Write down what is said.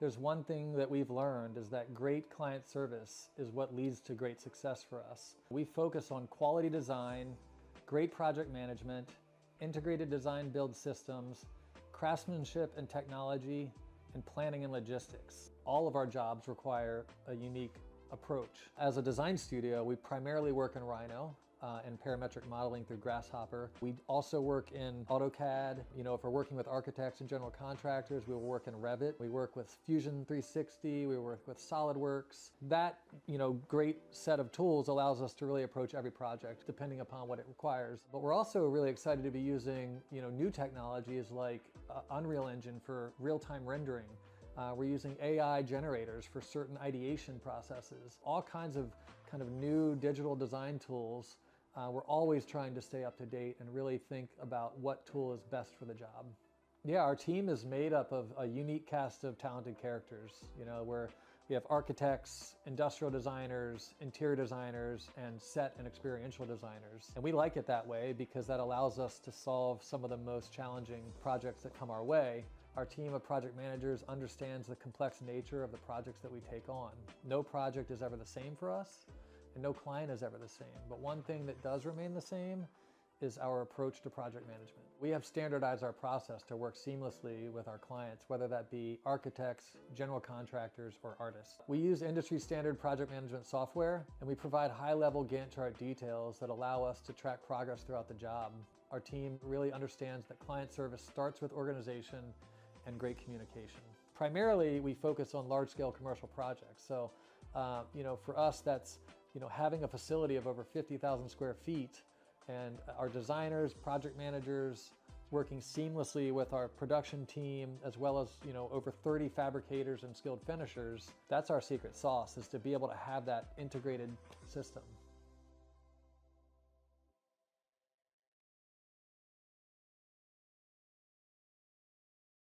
there's one thing that we've learned is that great client service is what leads to great success for us. We focus on quality design, great project management, integrated design build systems, craftsmanship and technology, and planning and logistics. All of our jobs require a unique approach. As a design studio, we primarily work in Rhino and parametric modeling through Grasshopper. We also work in AutoCAD. If we're working with architects and general contractors, we will work in Revit. We work with Fusion 360, we work with SolidWorks. That, great set of tools allows us to really approach every project depending upon what it requires. But we're also really excited to be using, new technologies like Unreal Engine for real-time rendering. We're using AI generators for certain ideation processes. All kinds of new digital design tools. We're always trying to stay up to date and really think about what tool is best for the job. Yeah, our team is made up of a unique cast of talented characters. Where we have architects, industrial designers, interior designers, and set and experiential designers. And we like it that way because that allows us to solve some of the most challenging projects that come our way. Our team of project managers understands the complex nature of the projects that we take on. No project is ever the same for us, and no client is ever the same. But one thing that does remain the same is our approach to project management. We have standardized our process to work seamlessly with our clients, whether that be architects, general contractors, or artists. We use industry standard project management software, and we provide high-level Gantt chart details that allow us to track progress throughout the job. Our team really understands that client service starts with organization and great communication. Primarily, we focus on large-scale commercial projects. So, for us, that's having a facility of over 50,000 square feet, and our designers, project managers, working seamlessly with our production team, as well as over 30 fabricators and skilled finishers. That's our secret sauce, is to be able to have that integrated system.